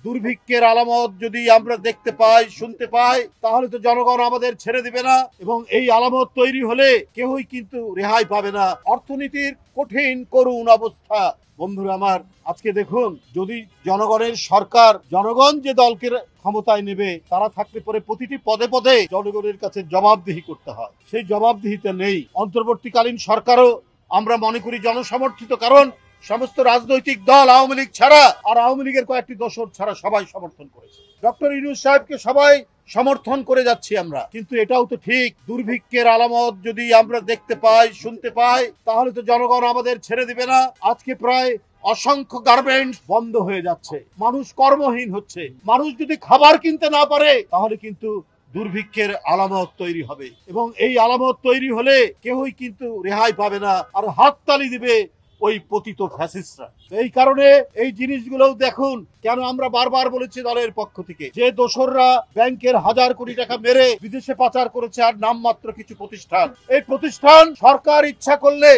দুর্ভিক্ষের আলামত যদি আমরা দেখতে পাই, শুনতে পাই, তাহলে তো জনগণ আমাদের ছেড়ে দিবে না, এবং এই আলামত তৈরি হলে কেউই কিন্তু রেহাই পাবে না। অর্থনীতির কঠিন করুণ অবস্থা। বন্ধুরা আমার, আজকে দেখুন, যদি জনগণের সরকার, জনগণ যে দলকে ক্ষমতায় নেবে, তারা থাকলে পরে প্রতিটি পদে পদে জনগণের কাছে জবাবদিহি করতে হয়। সেই জবাবদিহিতা নেই। অন্তর্বর্তীকালীন সরকারও আমরা মনে করি জনসমর্থিত, কারণ সমস্ত রাজনৈতিক দল আওয়ামী লীগ ছাড়া, আর আওয়ামী লীগের কয়েকটি দোসর ছাড়া সবাই সমর্থন করেছে। ডক্টর ইউনূস সাহেবকে সবাই সমর্থন করে যাচ্ছি আমরা। কিন্তু এটাও তো ঠিক, দুর্ভিক্ষের আলামত যদি আমরা দেখতে পাই, শুনতে পাই, তাহলে তো জনগণ আমাদের ছেড়ে দিবে না। আজকে প্রায় অসংখ্য গার্মেন্টস বন্ধ হয়ে যাচ্ছে, মানুষ কর্মহীন হচ্ছে। মানুষ যদি খাবার কিনতে না পারে, তাহলে কিন্তু দুর্ভিক্ষের আলামত তৈরি হবে, এবং এই আলামত তৈরি হলে কেউই কিন্তু রেহাই পাবে না, আর হাততালি দিবে ওই পতিত ফ্যাসিস্টরা। এই কারণে এই জিনিসগুলোও দেখুন, কেন আমরা বারবার বলেছি দলের পক্ষ থেকে, যে দোসররা ব্যাংকের হাজার কোটি টাকা মেরে বিদেশে পাচার করেছে, আর নামমাত্র কিছু প্রতিষ্ঠান, এই প্রতিষ্ঠান সরকার ইচ্ছা করলে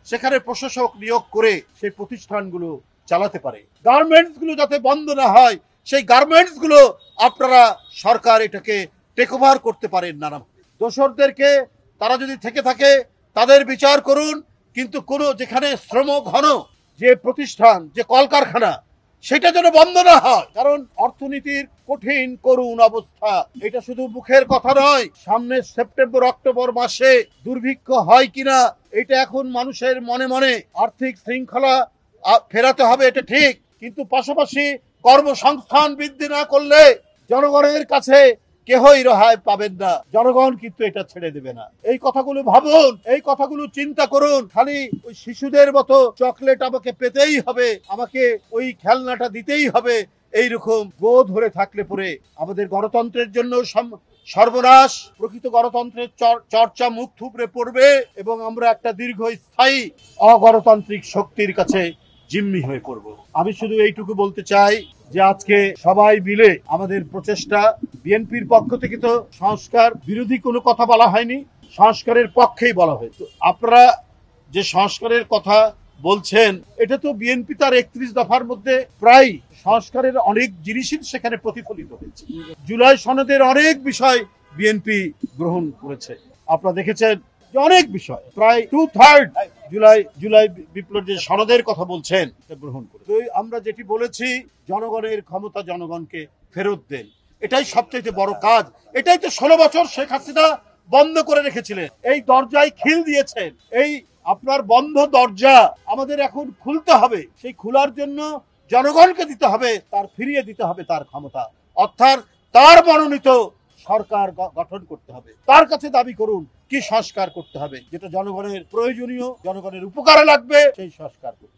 সেখানে প্রশাসক নিয়োগ করে সেই প্রতিষ্ঠানগুলো চালাতে পারে। গার্মেন্টস গুলো যাতে বন্ধ না হয়, সেই গার্মেন্টস গুলো আপনারা সরকার এটাকে টেক ওভার করতে পারেন নানাভাবে। দোসরদেরকে, তারা যদি থেকে থাকে তাদের বিচার করুন, কিন্তু কোনো যেখানে শ্রম ঘন যে প্রতিষ্ঠান, যে কলকারখানা, সেটা যেন বন্ধ না হয়। কারণ অর্থনীতির কঠিন করুণ অবস্থা, এটা শুধু মুখের কথা নয়। সামনে সেপ্টেম্বর অক্টোবর মাসে দুর্ভিক্ষ হয় কিনা, এটা এখন মানুষের মনে মনে। আর্থিক শৃঙ্খলা ফেরাতে হবে, এটা ঠিক, কিন্তু পাশাপাশি কর্মসংস্থান বৃদ্ধি না করলে জনগণের কাছে কেহই রেহাই পাবেন না। জনগণ কিন্তু এটা ছেড়ে দেবে না। এই কথাগুলো ভাবুন, এই কথাগুলো চিন্তা করুন। খালি ওই শিশুদের মতো চকলেট আমাকে পেতেই হবে, আমাকে ওই খেলনাটা দিতেই হবে, এইরকম গো ধরে থাকলে পরে আমাদের গণতন্ত্রের জন্য সর্বনাশ। প্রকৃত গণতন্ত্রের চর্চা মুখ থুবড়ে পড়বে, এবং আমরা একটা দীর্ঘস্থায়ী অগণতান্ত্রিক শক্তির কাছে জিম্মি হয়ে পড়ব। আমি শুধু এইটুকু বলতে চাই যে আজকে সবাই মিলে আমাদের প্রচেষ্টা, বিএনপির পক্ষ থেকে তো সংস্কার বিরোধী কোনো কথা বলা হয়নি, সংস্কারের পক্ষেই বলা হয়েছে। আপনারা যে সংস্কারের কথা বলছেন, এটা তো বিএনপি তার 31 দফার মধ্যে প্রায় সংস্কারের অনেক জিনিসই সেখানে প্রতিফলিত হয়েছে। জুলাই সনদের অনেক বিষয় বিএনপি গ্রহণ করেছে। আপনারা দেখেছেন যে অনেক বিষয়, প্রায় 2/3 জুলাই বিপ্লব যে সনদের কথা বলছেন গ্রহণ করে। আমরা যেটি বলেছি, জনগণের ক্ষমতা জনগণকে ফেরত দেন, এটাই সবচেয়ে বড় কাজ। এটাই তো 16 বছর শেখ হাসিনা বন্ধ করে রেখেছিলেন। এই দরজায় খিল দিয়েছেন, এই আপনার বন্ধ দরজা আমাদের এখন খুলতে হবে। সেই খোলার জন্য জনগণকে দিতে হবে, তার ফিরিয়ে দিতে হবে তার ক্ষমতা, অর্থাৎ তার মনোনীত সরকার গঠন করতে হবে। তার কাছে দাবি করুন কি সংস্কার করতে হবে, যেটা জনগণের প্রয়োজনীয়, জনগণের উপকারে লাগবে, সেই সংস্কার করুন।